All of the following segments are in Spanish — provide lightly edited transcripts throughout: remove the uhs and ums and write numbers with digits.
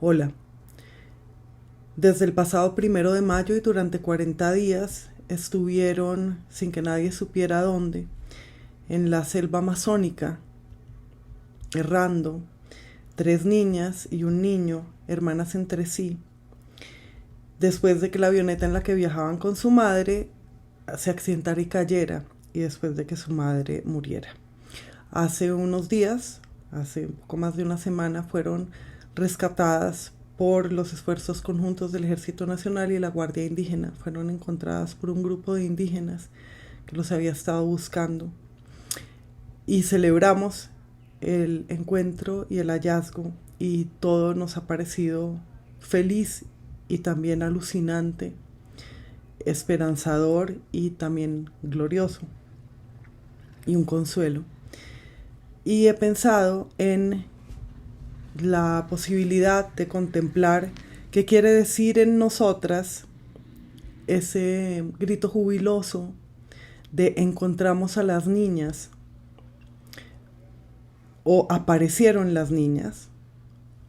Hola. Desde el pasado 1 de mayo y durante 40 días estuvieron, sin que nadie supiera dónde, en la selva amazónica, errando, 3 niñas y un niño, hermanas entre sí, después de que la avioneta en la que viajaban con su madre se accidentara y cayera, y después de que su madre muriera. Hace unos días, hace un poco más de una semana, fueron rescatadas por los esfuerzos conjuntos del Ejército Nacional y la Guardia Indígena. Fueron encontradas por un grupo de indígenas que los había estado buscando. Y celebramos el encuentro y el hallazgo, y todo nos ha parecido feliz y también alucinante, esperanzador y también glorioso, y un consuelo. Y he pensado en la posibilidad de contemplar qué quiere decir en nosotras ese grito jubiloso de encontramos a las niñas, o aparecieron las niñas,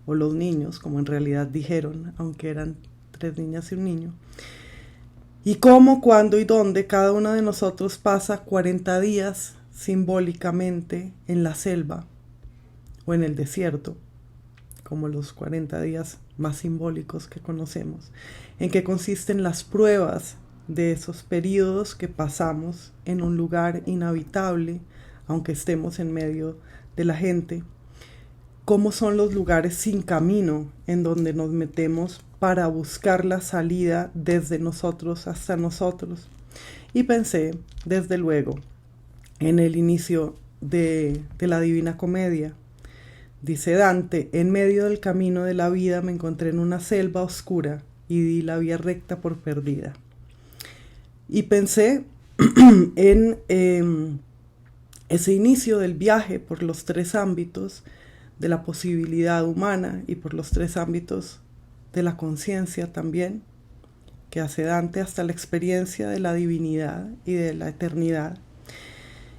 o los niños, como en realidad dijeron, aunque eran 3 niñas y un niño. Y cómo, cuándo y dónde cada uno de nosotros pasa 40 días simbólicamente en la selva o en el desierto, como los 40 días más simbólicos que conocemos, en qué consisten las pruebas de esos periodos que pasamos en un lugar inhabitable, aunque estemos en medio de la gente, cómo son los lugares sin camino en donde nos metemos para buscar la salida desde nosotros hasta nosotros. Y pensé, desde luego, en el inicio de la Divina Comedia. Dice Dante: en medio del camino de la vida me encontré en una selva oscura y di la vía recta por perdida. Y pensé en ese inicio del viaje por los 3 ámbitos de la posibilidad humana y por los 3 ámbitos de la conciencia también, que hace Dante, hasta la experiencia de la divinidad y de la eternidad.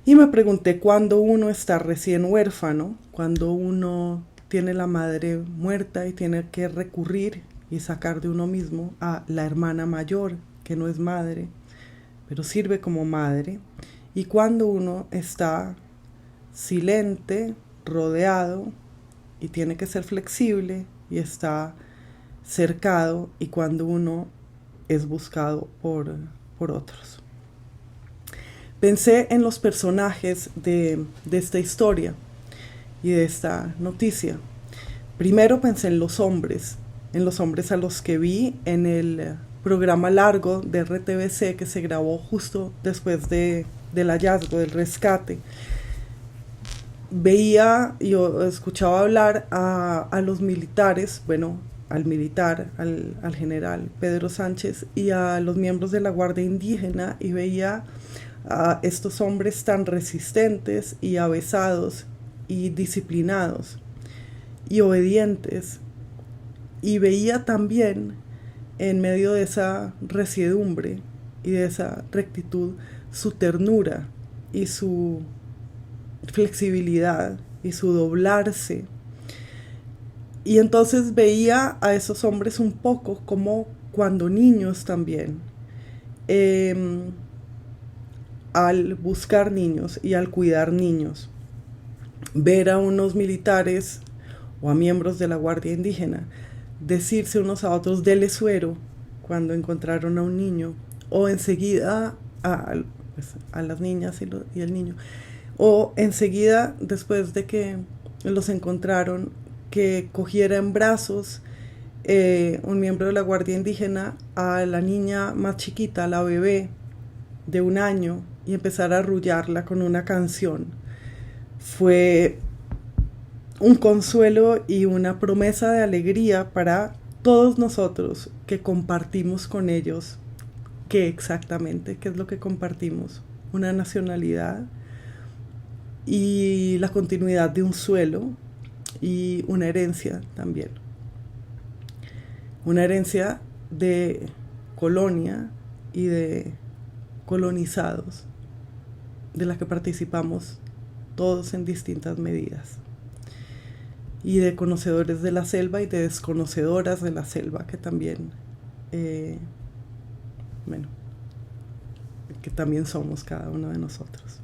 Y me pregunté, cuando uno está recién huérfano, cuando uno tiene la madre muerta y tiene que recurrir y sacar de uno mismo a la hermana mayor, que no es madre, pero sirve como madre, y cuando uno está silente, rodeado, y tiene que ser flexible, y está cercado, y cuando uno es buscado por otros. Pensé en los personajes de esta historia y de esta noticia. Primero pensé en los hombres a los que vi en el programa largo de RTBC que se grabó justo después del hallazgo, del rescate. Yo escuchaba hablar a los militares, bueno, al militar, al general Pedro Sánchez, y a los miembros de la Guardia Indígena, y veía a estos hombres tan resistentes y avesados y disciplinados y obedientes, y veía también en medio de esa resiedumbre y de esa rectitud su ternura y su flexibilidad y su doblarse. Y entonces veía a esos hombres un poco como cuando niños también, al buscar niños y al cuidar niños. Ver a unos militares o a miembros de la Guardia Indígena decirse unos a otros dele suero cuando encontraron a un niño, o enseguida a las niñas y el niño, o enseguida después de que los encontraron, que cogiera en brazos un miembro de la Guardia Indígena a la niña más chiquita, la bebé de 1 año, y empezar a arrullarla con una canción. Fue un consuelo y una promesa de alegría para todos nosotros que compartimos con ellos. ¿Qué exactamente? ¿Qué es lo que compartimos? Una nacionalidad y la continuidad de un suelo y una herencia también. Una herencia de colonia y de colonizados, de la que participamos todos en distintas medidas. y de conocedores de la selva y de desconocedoras de la selva, que también, bueno, que también somos cada uno de nosotros.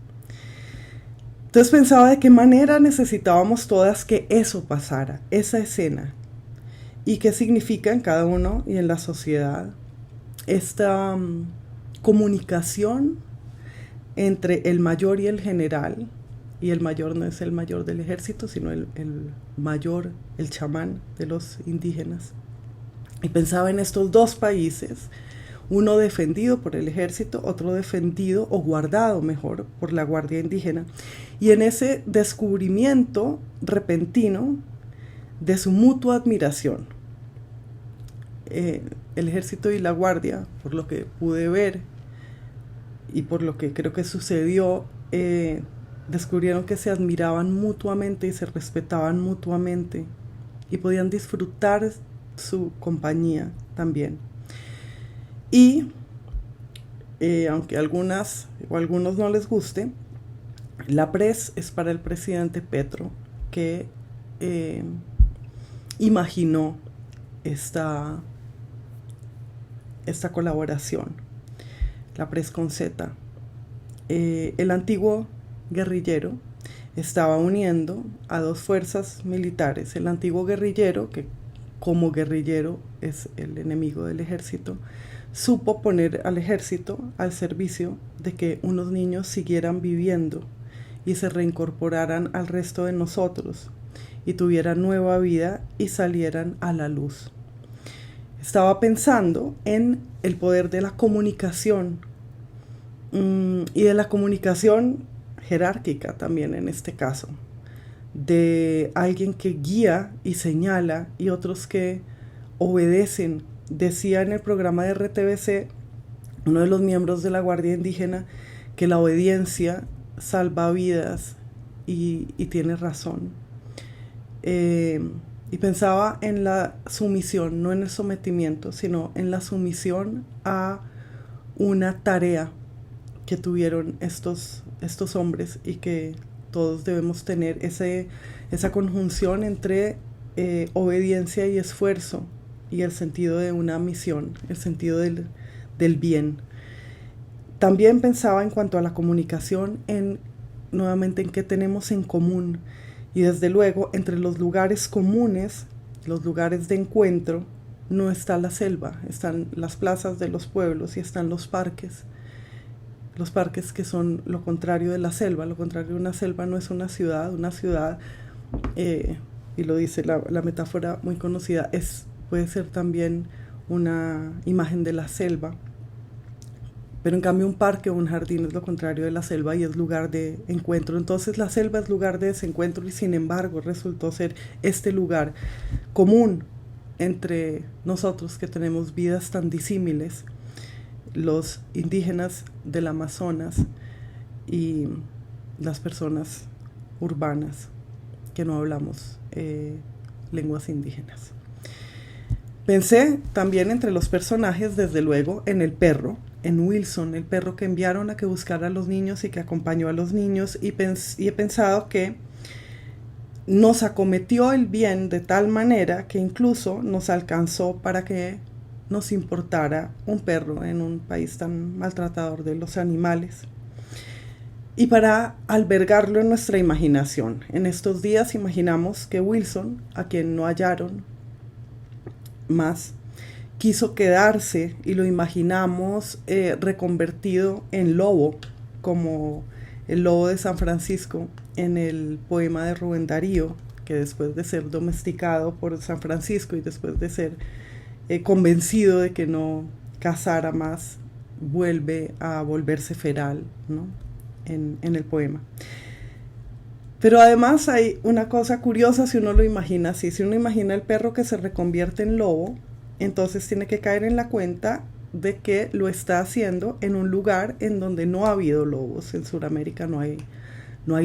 Entonces pensaba de qué manera necesitábamos todas que eso pasara, esa escena, y qué significa en cada uno y en la sociedad esta comunicación entre el mayor y el general. Y el mayor no es el mayor del ejército, sino el mayor, el chamán de los indígenas. Y pensaba en estos dos países, uno defendido por el ejército, otro defendido o guardado mejor por la guardia indígena. Y en ese descubrimiento repentino de su mutua admiración. El ejército y la guardia, por lo que pude ver y por lo que creo que sucedió, descubrieron que se admiraban mutuamente y se respetaban mutuamente y podían disfrutar su compañía también. Y aunque a algunas o a algunos no les guste, la pres es para el presidente Petro, que imaginó esta colaboración, la pres con Z. El antiguo guerrillero estaba uniendo a dos fuerzas militares. El antiguo guerrillero, que como guerrillero es el enemigo del ejército, supo poner al ejército al servicio de que unos niños siguieran viviendo y se reincorporaran al resto de nosotros y tuvieran nueva vida y salieran a la luz. Estaba pensando en el poder de la comunicación y de la comunicación jerárquica también en este caso, de alguien que guía y señala y otros que obedecen. Decía en el programa de RTBC uno de los miembros de la Guardia Indígena que la obediencia salva vidas y tiene razón. Y pensaba en la sumisión, no en el sometimiento, sino en la sumisión a una tarea que tuvieron estos hombres y que todos debemos tener, esa conjunción entre obediencia y esfuerzo y el sentido de una misión, el sentido del bien. También pensaba en cuanto a la comunicación, nuevamente en qué tenemos en común. Y desde luego, entre los lugares comunes, los lugares de encuentro, no está la selva, están las plazas de los pueblos y están los parques. Los parques que son lo contrario de la selva. Lo contrario de una selva no es una ciudad. Una ciudad, y lo dice la metáfora muy conocida, puede ser también una imagen de la selva. Pero en cambio un parque o un jardín es lo contrario de la selva y es lugar de encuentro. Entonces la selva es lugar de desencuentro y sin embargo resultó ser este lugar común entre nosotros que tenemos vidas tan disímiles, los indígenas del Amazonas y las personas urbanas que no hablamos lenguas indígenas. Pensé también entre los personajes, desde luego, en el perro, en Wilson, el perro que enviaron a que buscara a los niños y que acompañó a los niños, y he pensado que nos acometió el bien de tal manera que incluso nos alcanzó para que nos importara un perro en un país tan maltratador de los animales y para albergarlo en nuestra imaginación. En estos días imaginamos que Wilson, a quien no hallaron más, quiso quedarse y lo imaginamos reconvertido en lobo, como el lobo de San Francisco en el poema de Rubén Darío, que después de ser domesticado por San Francisco y después de ser convencido de que no cazara más, vuelve a volverse feral, ¿no? en el poema. Pero además hay una cosa curiosa si uno lo imagina así. Si uno imagina el perro que se reconvierte en lobo, entonces tiene que caer en la cuenta de que lo está haciendo en un lugar en donde no ha habido lobos. En Sudamérica no hay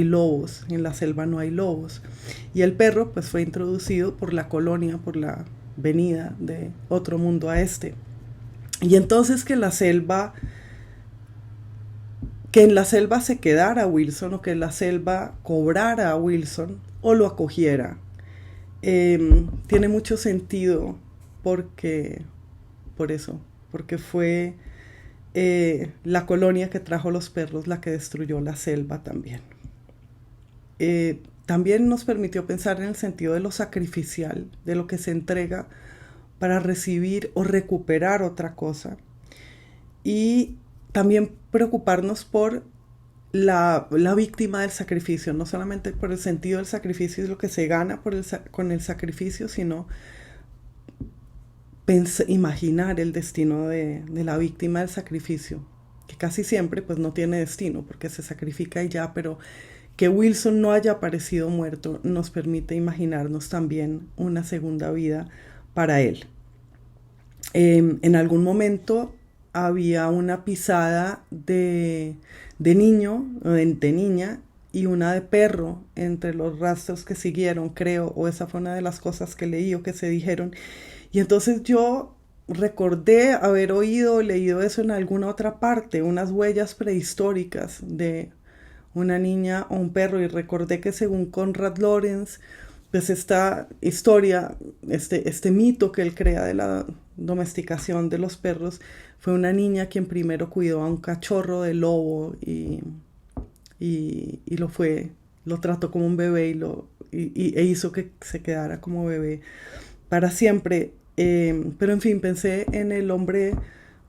lobos, en la selva no hay lobos. Y el perro pues fue introducido por la colonia, por la venida de otro mundo a este. Y entonces que en la selva se quedara Wilson, o que la selva cobrara a Wilson o lo acogiera, tiene mucho sentido porque, por eso, porque fue la colonia que trajo los perros la que destruyó la selva también. También nos permitió pensar en el sentido de lo sacrificial, de lo que se entrega para recibir o recuperar otra cosa. Y también preocuparnos por la víctima del sacrificio, no solamente por el sentido del sacrificio y lo que se gana con el sacrificio, sino imaginar el destino de la víctima del sacrificio, que casi siempre pues no tiene destino porque se sacrifica y ya, pero que Wilson no haya aparecido muerto nos permite imaginarnos también una segunda vida para él. En algún momento había una pisada de niño, de niña, y una de perro entre los rastros que siguieron, creo, o esa fue una de las cosas que leí o que se dijeron. Y entonces yo recordé haber oído o leído eso en alguna otra parte, unas huellas prehistóricas de una niña o un perro, y recordé que según Conrad Lorenz, pues esta historia, este mito que él crea de la domesticación de los perros, fue una niña quien primero cuidó a un cachorro de lobo y lo trató como un bebé e hizo que se quedara como bebé para siempre. Pero en fin, pensé en el hombre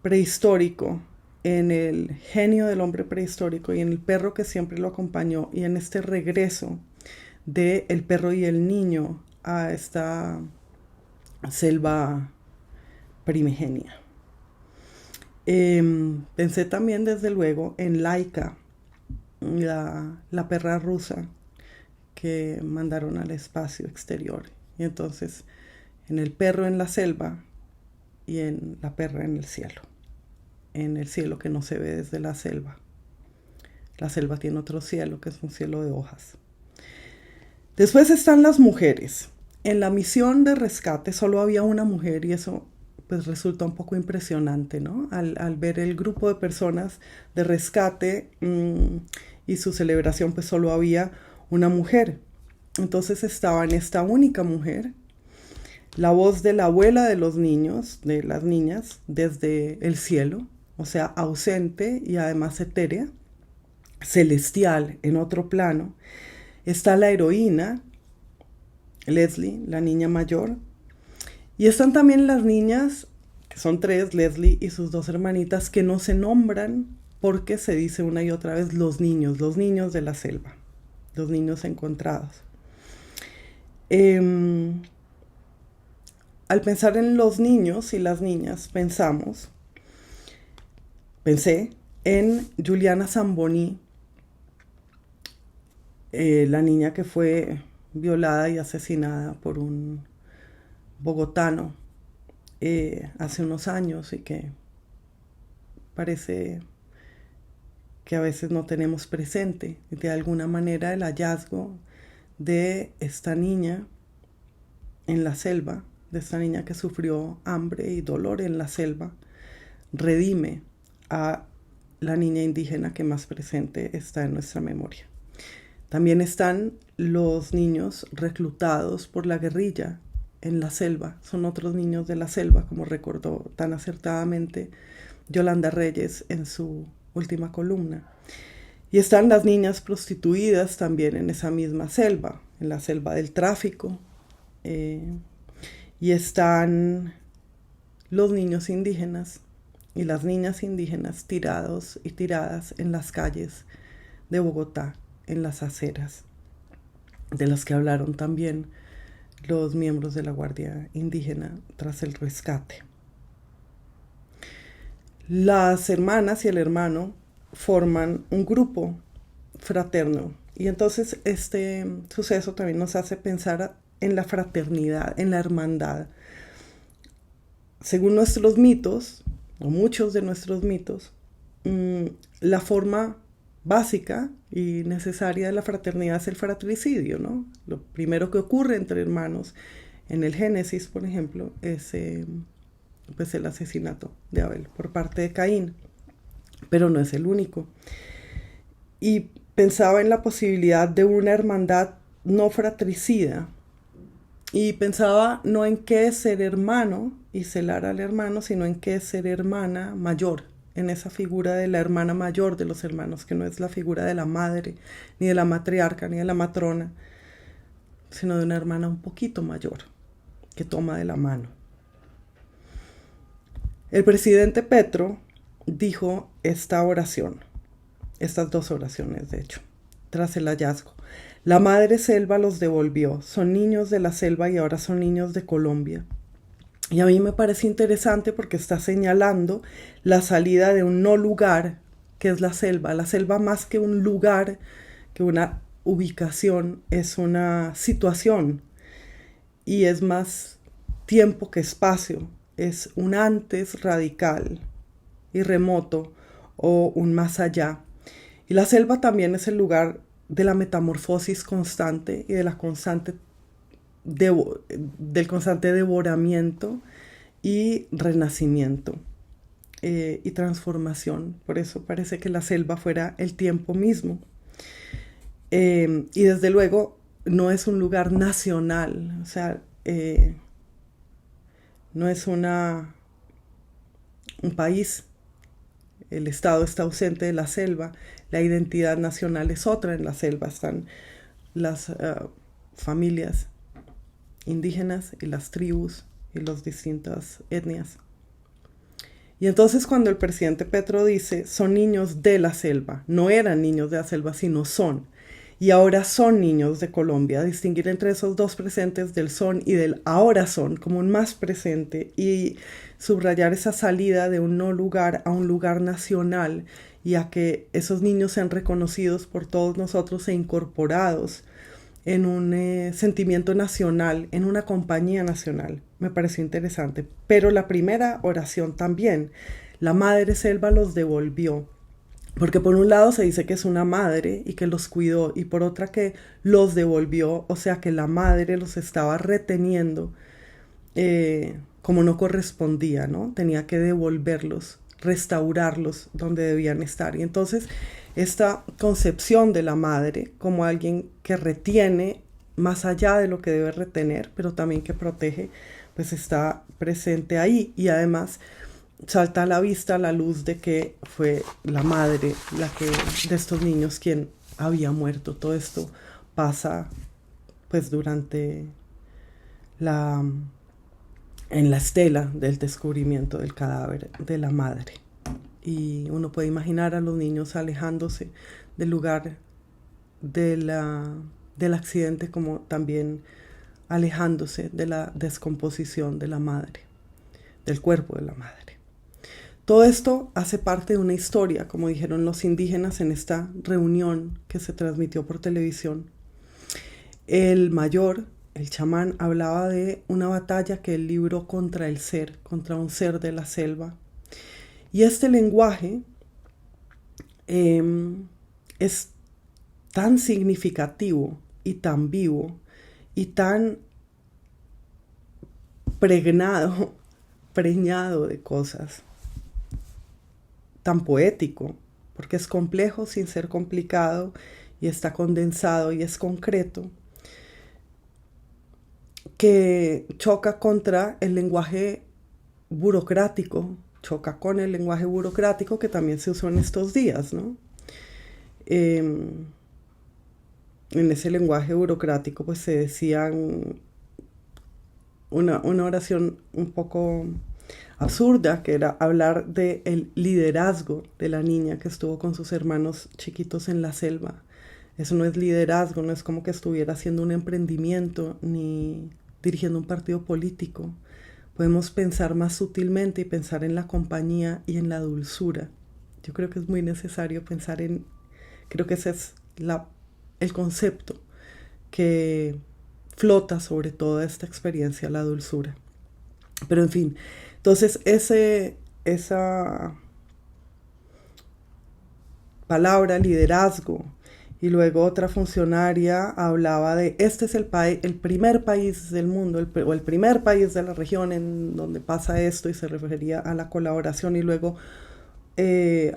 prehistórico, en el genio del hombre prehistórico y en el perro que siempre lo acompañó y en este regreso de el perro y el niño a esta selva primigenia. Pensé también desde luego en Laika, la perra rusa que mandaron al espacio exterior. Y entonces en el perro en la selva y en la perra en el cielo que no se ve desde la selva. La selva tiene otro cielo, que es un cielo de hojas. Después están las mujeres. En la misión de rescate solo había una mujer y eso pues resulta un poco impresionante, ¿no? Al ver el grupo de personas de rescate y su celebración, pues solo había una mujer. Entonces estaba en esta única mujer la voz de la abuela de los niños, de las niñas, desde el cielo, o sea, ausente y además etérea, celestial, en otro plano. Está la heroína, Leslie, la niña mayor. Y están también las niñas, que son 3, Leslie y sus 2 hermanitas, que no se nombran porque se dice una y otra vez los niños de la selva, los niños encontrados. Al pensar en los niños y las niñas, pensé en Juliana Zamboni, la niña que fue violada y asesinada por un bogotano hace unos años y que parece que a veces no tenemos presente. De alguna manera el hallazgo de esta niña en la selva, de esta niña que sufrió hambre y dolor en la selva, redime a la niña indígena que más presente está en nuestra memoria. También están los niños reclutados por la guerrilla en la selva, son otros niños de la selva, como recordó tan acertadamente Yolanda Reyes en su última columna. Y están las niñas prostituidas también en esa misma selva, en la selva del tráfico. Y están los niños indígenas y las niñas indígenas tirados y tiradas en las calles de Bogotá, en las aceras, de las que hablaron también los miembros de la Guardia Indígena tras el rescate. Las hermanas y el hermano forman un grupo fraterno y entonces este suceso también nos hace pensar en la fraternidad, en la hermandad. Según nuestros mitos, o muchos de nuestros mitos, la forma básica y necesaria de la fraternidad es el fratricidio, ¿no? Lo primero que ocurre entre hermanos en el Génesis, por ejemplo, es pues el asesinato de Abel por parte de Caín, pero no es el único. Y pensaba en la posibilidad de una hermandad no fratricida Y pensaba no en qué es ser hermano y celar al hermano, sino en qué es ser hermana mayor, en esa figura de la hermana mayor de los hermanos, que no es la figura de la madre, ni de la matriarca, ni de la matrona, sino de una hermana un poquito mayor, que toma de la mano. El presidente Petro dijo esta oración, estas dos oraciones de hecho, tras el hallazgo. La madre selva los devolvió, son niños de la selva y ahora son niños de Colombia. Y a mí me parece interesante porque está señalando la salida de un no lugar, que es la selva. La selva más que un lugar, que una ubicación, es una situación y es más tiempo que espacio. Es un antes radical y remoto o un más allá. Y la selva también es el lugar de la metamorfosis constante y de la del constante devoramiento y renacimiento y transformación. Por eso parece que la selva fuera el tiempo mismo. Y desde luego no es un lugar nacional, o sea, no es un país. El Estado está ausente de la selva, la identidad nacional es otra. En la selva están las familias indígenas y las tribus y las distintas etnias. Y entonces cuando el presidente Petro dice, son niños de la selva, no eran niños de la selva, sino son. Y ahora son niños de Colombia, distinguir entre esos dos presentes del son y del ahora son como un más presente y subrayar esa salida de un no lugar a un lugar nacional y a que esos niños sean reconocidos por todos nosotros e incorporados en un sentimiento nacional, en una compañía nacional. Me pareció interesante. Pero la primera oración también, la madre selva los devolvió. Porque por un lado se dice que es una madre y que los cuidó, y por otra que los devolvió, o sea que la madre los estaba reteniendo como no correspondía, ¿no? Tenía que devolverlos, restaurarlos donde debían estar. Y entonces esta concepción de la madre como alguien que retiene más allá de lo que debe retener, pero también que protege, pues está presente ahí. Y además salta a la vista la luz de que fue la madre de estos niños quien había muerto. Todo esto pasa pues durante en la estela del descubrimiento del cadáver de la madre. Y uno puede imaginar a los niños alejándose del lugar del accidente, como también alejándose de la descomposición de la madre, del cuerpo de la madre. Todo esto hace parte de una historia, como dijeron los indígenas en esta reunión que se transmitió por televisión. El mayor, el chamán, hablaba de una batalla que él libró contra el ser, contra un ser de la selva. Y este lenguaje es tan significativo y tan vivo y tan preñado de cosas, tan poético, porque es complejo sin ser complicado y está condensado y es concreto, que choca contra el lenguaje burocrático, choca con el lenguaje burocrático que también se usó en estos días, ¿no? En ese lenguaje burocrático pues se decían una oración un poco absurda, que era hablar del liderazgo de la niña que estuvo con sus hermanos chiquitos en la selva. Eso no es liderazgo, no es como que estuviera haciendo un emprendimiento ni dirigiendo un partido político. Podemos pensar más sutilmente y pensar en la compañía y en la dulzura. Yo creo que es muy necesario pensar creo que ese es el concepto que flota sobre toda esta experiencia, la dulzura. Pero en fin, entonces esa palabra liderazgo, y luego otra funcionaria hablaba de este es el primer país del mundo, o el primer país de la región en donde pasa esto, y se refería a la colaboración. Y luego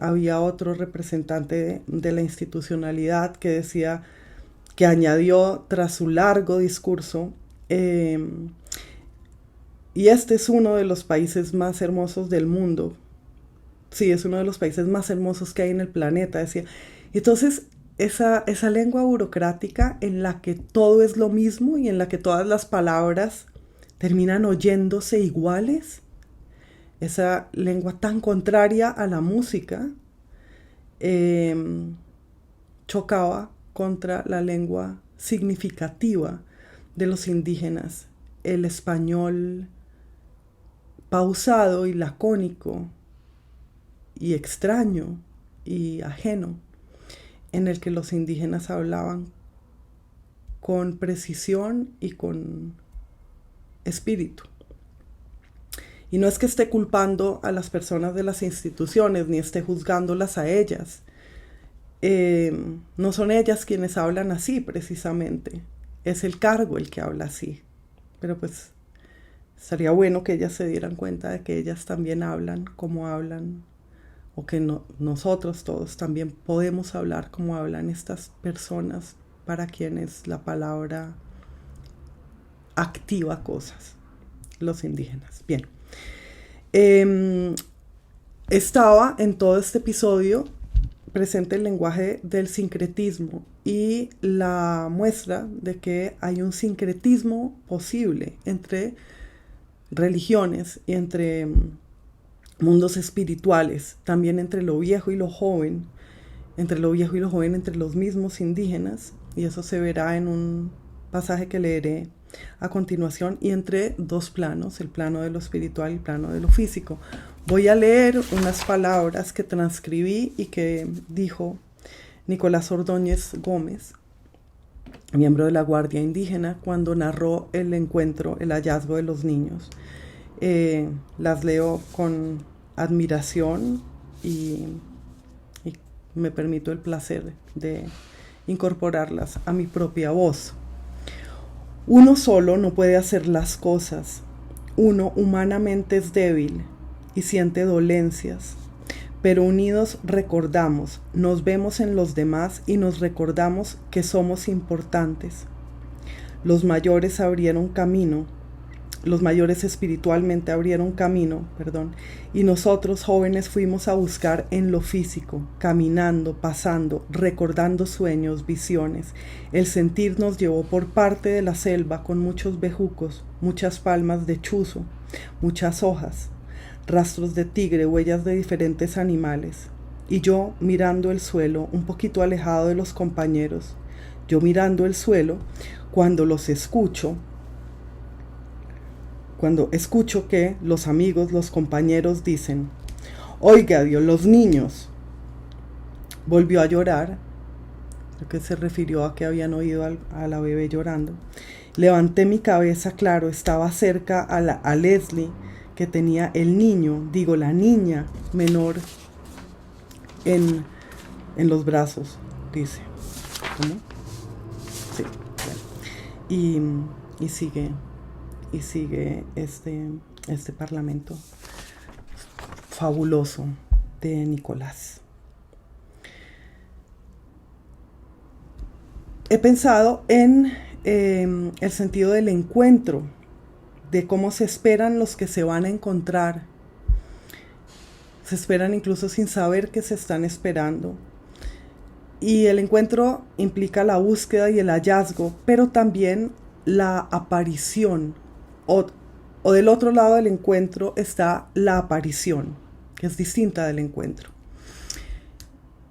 había otro representante de la institucionalidad que decía, que añadió tras su largo discurso, Y este es uno de los países más hermosos del mundo. Sí, es uno de los países más hermosos que hay en el planeta, decía. Entonces, esa lengua burocrática en la que todo es lo mismo y en la que todas las palabras terminan oyéndose iguales, esa lengua tan contraria a la música, chocaba contra la lengua significativa de los indígenas, el español pausado y lacónico y extraño y ajeno, en el que los indígenas hablaban con precisión y con espíritu. Y no es que esté culpando a las personas de las instituciones, ni esté juzgándolas a ellas. No son ellas quienes hablan así, precisamente. Es el cargo el que habla así. Pero pues sería bueno que ellas se dieran cuenta de que ellas también hablan como hablan, o que nosotros todos también podemos hablar como hablan estas personas para quienes la palabra activa cosas, los indígenas. Bien. Estaba en todo este episodio presente el lenguaje del sincretismo y la muestra de que hay un sincretismo posible entre religiones y entre mundos espirituales, también entre lo viejo y lo joven, entre los mismos indígenas, y eso se verá en un pasaje que leeré a continuación, y entre dos planos, el plano de lo espiritual y el plano de lo físico. Voy a leer unas palabras que transcribí y que dijo Nicolás Ordóñez Gómez, miembro de la Guardia Indígena, cuando narró el encuentro, el hallazgo de los niños. Las leo con admiración y me permito el placer de incorporarlas a mi propia voz. Uno solo no puede hacer las cosas. Uno humanamente es débil y siente dolencias, pero unidos recordamos, nos vemos en los demás y nos recordamos que somos importantes. Los mayores espiritualmente abrieron camino, y nosotros jóvenes fuimos a buscar en lo físico, caminando, pasando, recordando sueños, visiones. El sentir nos llevó por parte de la selva con muchos bejucos, muchas palmas de chuzo, muchas hojas, rastros de tigre, huellas de diferentes animales. Y yo mirando el suelo, un poquito alejado de los compañeros, yo mirando el suelo, cuando escucho que los amigos, los compañeros dicen: oiga Dios, los niños. Volvió a llorar, creo que se refirió a que habían oído a la bebé llorando. Levanté mi cabeza, claro, estaba cerca a Leslie, que tenía la niña menor en los brazos, dice. ¿Cómo? Sí, bueno. Y sigue este parlamento fabuloso de Nicolás. He pensado en el sentido del encuentro, de cómo se esperan los que se van a encontrar. Se esperan incluso sin saber que se están esperando. Y el encuentro implica la búsqueda y el hallazgo, pero también la aparición. O del otro lado del encuentro está la aparición, que es distinta del encuentro.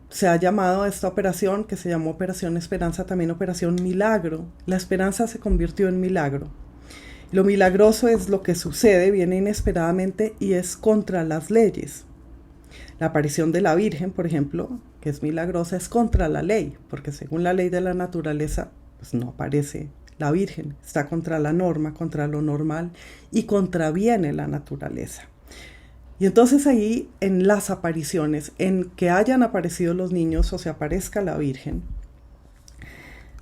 Se ha llamado a esta operación, que se llamó Operación Esperanza, también Operación Milagro. La esperanza se convirtió en milagro. Lo milagroso es lo que sucede, viene inesperadamente y es contra las leyes. La aparición de la Virgen, por ejemplo, que es milagrosa, es contra la ley, porque según la ley de la naturaleza, pues no aparece la Virgen, está contra la norma, contra lo normal y contraviene la naturaleza. Y entonces ahí en las apariciones, en que hayan aparecido los niños o se aparezca la Virgen,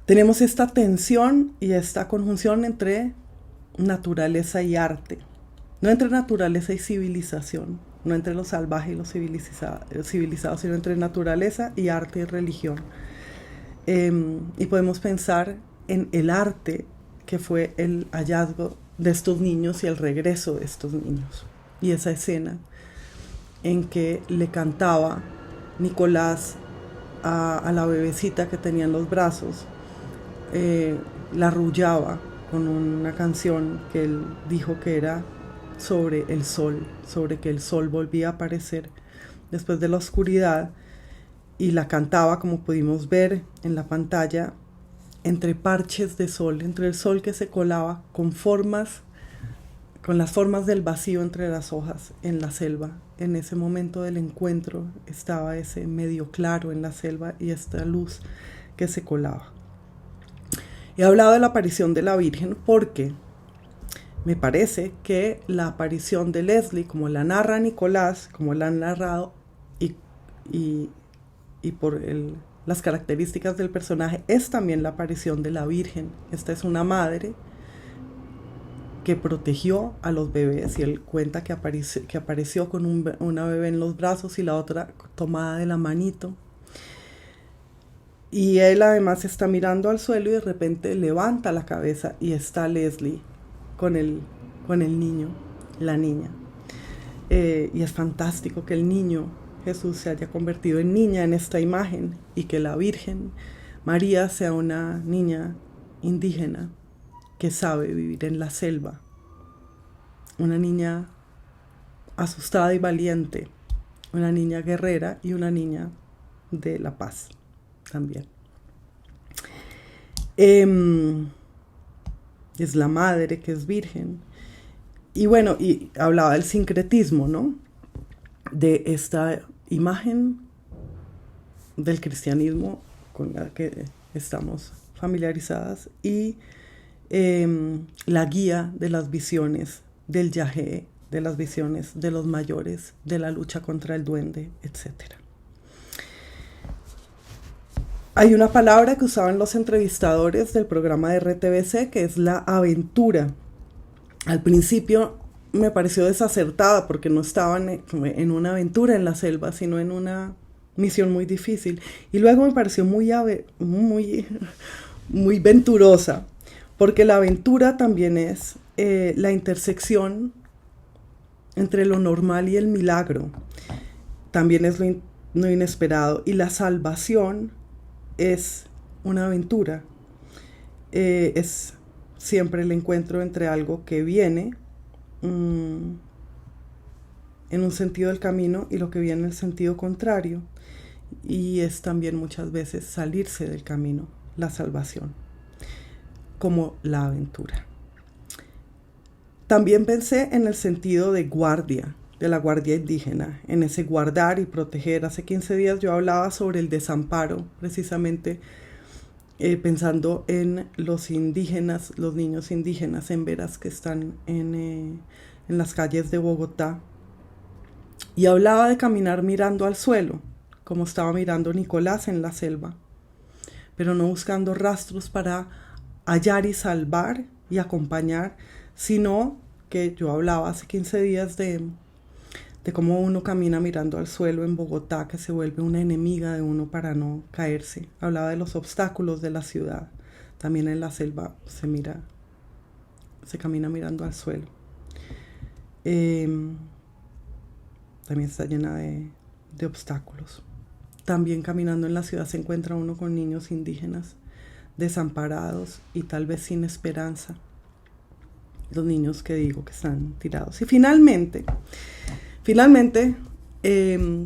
tenemos esta tensión y esta conjunción entre naturaleza y arte, no entre naturaleza y civilización, no entre lo salvaje y lo civilizado, sino entre naturaleza y arte y religión. Y podemos pensar en el arte que fue el hallazgo de estos niños y el regreso de estos niños. Y esa escena en que le cantaba Nicolás a la bebecita que tenía en los brazos, la arrullaba con una canción que él dijo que era sobre el sol, sobre que el sol volvía a aparecer después de la oscuridad, y la cantaba, como pudimos ver en la pantalla, entre parches de sol, entre el sol que se colaba con las formas del vacío entre las hojas en la selva. En ese momento del encuentro estaba ese medio claro en la selva y esta luz que se colaba. He hablado de la aparición de la Virgen porque me parece que la aparición de Leslie, como la narra Nicolás, como la han narrado, y por las características del personaje, es también la aparición de la Virgen. Esta es una madre que protegió a los bebés, y él cuenta que apareció con una bebé en los brazos y la otra tomada de la manito. Y él además está mirando al suelo y de repente levanta la cabeza y está Leslie con el niño, la niña. Y es fantástico que el niño Jesús se haya convertido en niña en esta imagen, y que la Virgen María sea una niña indígena que sabe vivir en la selva, una niña asustada y valiente, una niña guerrera y una niña de la paz también. Es la madre que es virgen. Y bueno, y hablaba del sincretismo, ¿no? De esta imagen del cristianismo con la que estamos familiarizadas, y la guía de las visiones del Yahé, de las visiones de los mayores, de la lucha contra el duende, etc. Hay una palabra que usaban los entrevistadores del programa de RTBC, que es la aventura. Al principio me pareció desacertada porque no estaban en una aventura en la selva, sino en una misión muy difícil. Y luego me pareció muy venturosa, porque la aventura también es la intersección entre lo normal y el milagro. También es lo inesperado. Y la salvación es una aventura. Es siempre el encuentro entre algo que viene en un sentido del camino y lo que viene en el sentido contrario. Y es también muchas veces salirse del camino, la salvación, como la aventura. También pensé en el sentido de guardia, de la guardia indígena, en ese guardar y proteger. Hace 15 días yo hablaba sobre el desamparo, precisamente pensando en los indígenas, los niños indígenas en veras que están en las calles de Bogotá. Y hablaba de caminar mirando al suelo, como estaba mirando Nicolás en la selva, pero no buscando rastros para hallar y salvar y acompañar, sino que yo hablaba hace 15 días de cómo uno camina mirando al suelo en Bogotá, que se vuelve una enemiga de uno para no caerse. Hablaba de los obstáculos de la ciudad. También en la selva se camina mirando al suelo. También está llena de obstáculos. También caminando en la ciudad se encuentra uno con niños indígenas desamparados y tal vez sin esperanza. Los niños que digo que están tirados. Y finalmente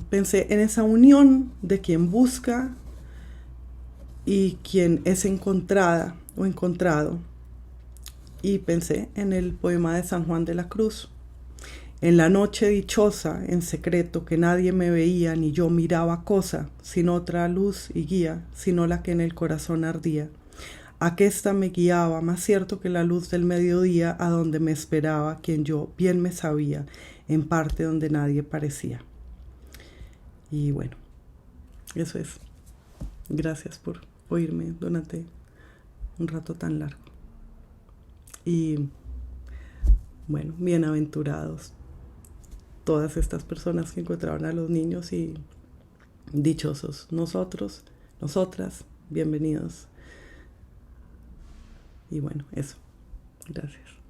pensé en esa unión de quien busca y quien es encontrada o encontrado. Y pensé en el poema de San Juan de la Cruz. En la noche dichosa, en secreto, que nadie me veía, ni yo miraba cosa, sin otra luz y guía, sino la que en el corazón ardía. Aquesta me guiaba, más cierto que la luz del mediodía, a donde me esperaba quien yo bien me sabía, en parte donde nadie parecía. Y bueno, eso es. Gracias por oírme durante un rato tan largo. Y bueno, bienaventurados todas estas personas que encontraron a los niños, y dichosos nosotros, nosotras, bienvenidos. Y bueno, eso. Gracias.